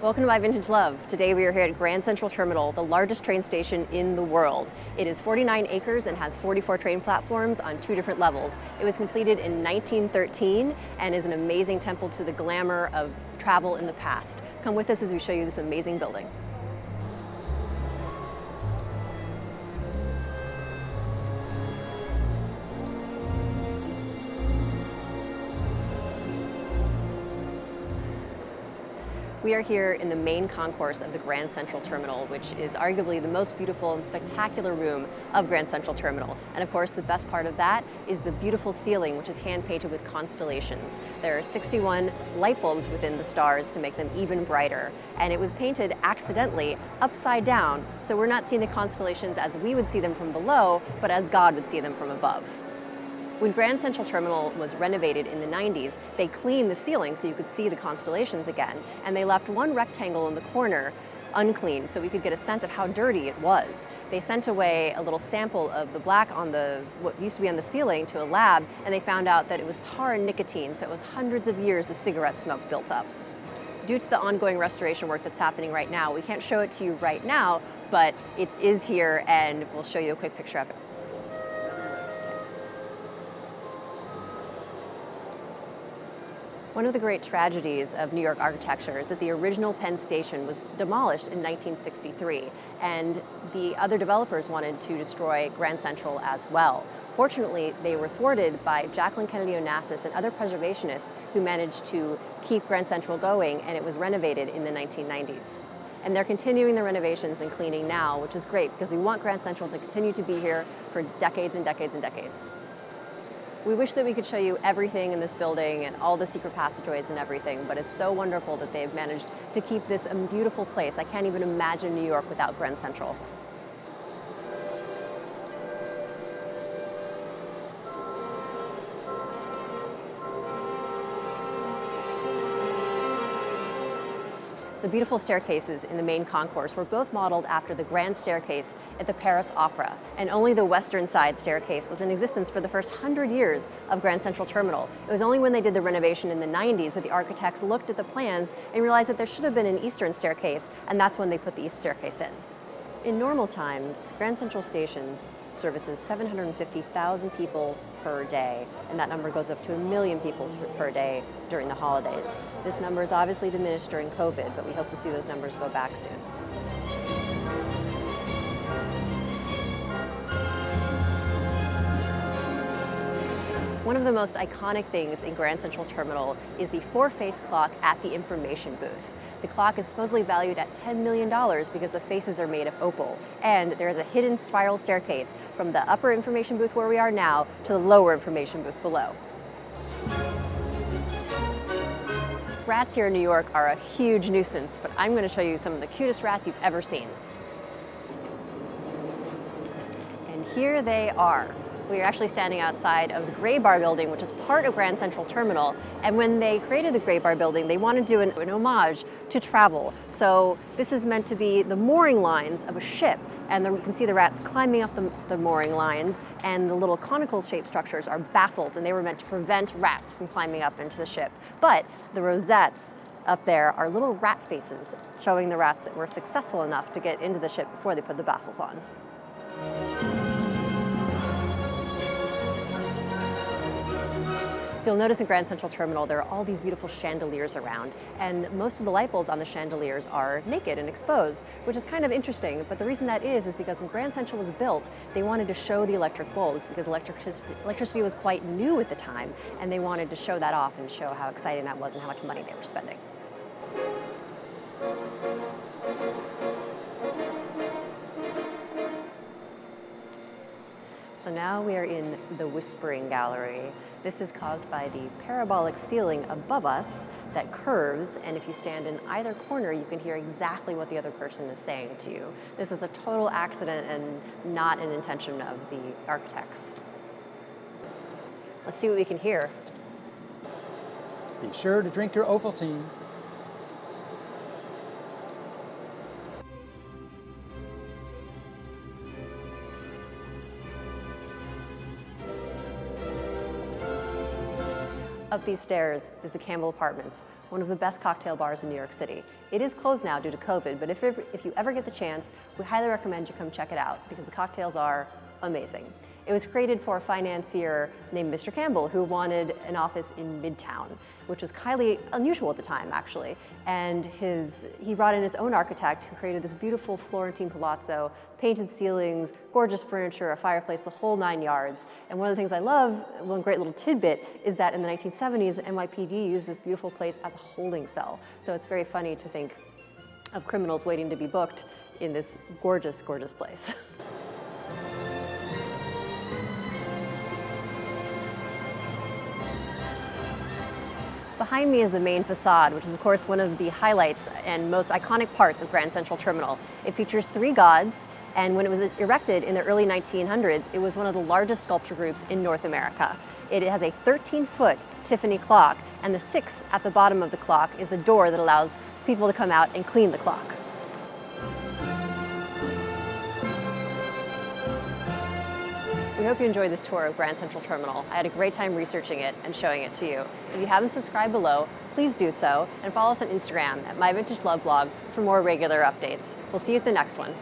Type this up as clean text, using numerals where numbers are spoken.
Welcome to My Vintage Love. Today we are here at Grand Central Terminal, the largest train station in the world. It is 49 acres and has 44 train platforms on 2 different levels. It was completed in 1913 and is an amazing temple to the glamour of travel in the past. Come with us as we show you this amazing building. We are here in the main concourse of the Grand Central Terminal, which is arguably the most beautiful and spectacular room of Grand Central Terminal. And of course, the best part of that is the beautiful ceiling, which is hand-painted with constellations. There are 61 light bulbs within the stars to make them even brighter. And it was painted accidentally upside down, so we're not seeing the constellations as we would see them from below, but as God would see them from above. When Grand Central Terminal was renovated in the 90s, they cleaned the ceiling so you could see the constellations again, and they left one rectangle in the corner unclean so we could get a sense of how dirty it was. They sent away a little sample of the black on what used to be on the ceiling to a lab, and they found out that it was tar and nicotine, so it was hundreds of years of cigarette smoke built up. Due to the ongoing restoration work that's happening right now, we can't show it to you right now, but it is here, and we'll show you a quick picture of it. One of the great tragedies of New York architecture is that the original Penn Station was demolished in 1963, and the other developers wanted to destroy Grand Central as well. Fortunately, they were thwarted by Jacqueline Kennedy Onassis and other preservationists who managed to keep Grand Central going, and it was renovated in the 1990s. And they're continuing the renovations and cleaning now, which is great because we want Grand Central to continue to be here for decades and decades and decades. We wish that we could show you everything in this building and all the secret passageways and everything, but it's so wonderful that they've managed to keep this a beautiful place. I can't even imagine New York without Grand Central. The beautiful staircases in the main concourse were both modeled after the grand staircase at the Paris Opera, and only the western side staircase was in existence for the first 100 years of Grand Central Terminal. It was only when they did the renovation in the 90s that the architects looked at the plans and realized that there should have been an eastern staircase, and that's when they put the east staircase in. In normal times, Grand Central Station services 750,000 people per day, and that number goes up to 1 million people per day during the holidays. This number is obviously diminished during COVID, but we hope to see those numbers go back soon. One of the most iconic things in Grand Central Terminal is the 4-face clock at the information booth. The clock is supposedly valued at $10 million because the faces are made of opal. And there is a hidden spiral staircase from the upper information booth where we are now to the lower information booth below. Rats here in New York are a huge nuisance, but I'm going to show you some of the cutest rats you've ever seen. And here they are. We are actually standing outside of the Graybar building, which is part of Grand Central Terminal. And when they created the Graybar building, they wanted to do an homage to travel. So this is meant to be the mooring lines of a ship. And you can see the rats climbing up the mooring lines, and the little conical shaped structures are baffles, and they were meant to prevent rats from climbing up into the ship. But the rosettes up there are little rat faces, showing the rats that were successful enough to get into the ship before they put the baffles on. So you'll notice in Grand Central Terminal there are all these beautiful chandeliers around, and most of the light bulbs on the chandeliers are naked and exposed, which is kind of interesting, but the reason that is because when Grand Central was built, they wanted to show the electric bulbs because electricity was quite new at the time, and they wanted to show that off and show how exciting that was and how much money they were spending. So now we are in the Whispering Gallery. This is caused by the parabolic ceiling above us that curves, and if you stand in either corner, you can hear exactly what the other person is saying to you. This is a total accident and not an intention of the architects. Let's see what we can hear. Be sure to drink your Ovaltine. Up these stairs is the Campbell Apartments, one of the best cocktail bars in New York City. It is closed now due to COVID, but if you ever get the chance, we highly recommend you come check it out because the cocktails are amazing. It was created for a financier named Mr. Campbell who wanted an office in Midtown, which was highly unusual at the time, actually. And he brought in his own architect who created this beautiful Florentine palazzo, painted ceilings, gorgeous furniture, a fireplace, the whole 9 yards. And one of the things I love, one great little tidbit, is that in the 1970s, the NYPD used this beautiful place as a holding cell. So it's very funny to think of criminals waiting to be booked in this gorgeous, gorgeous place. Behind me is the main facade, which is of course one of the highlights and most iconic parts of Grand Central Terminal. It features 3 gods, and when it was erected in the early 1900s, it was one of the largest sculpture groups in North America. It has a 13-foot Tiffany clock, and the 6 at the bottom of the clock is a door that allows people to come out and clean the clock. We hope you enjoyed this tour of Grand Central Terminal. I had a great time researching it and showing it to you. If you haven't subscribed below, please do so, and follow us on Instagram at MyVintageLoveBlog for more regular updates. We'll see you at the next one.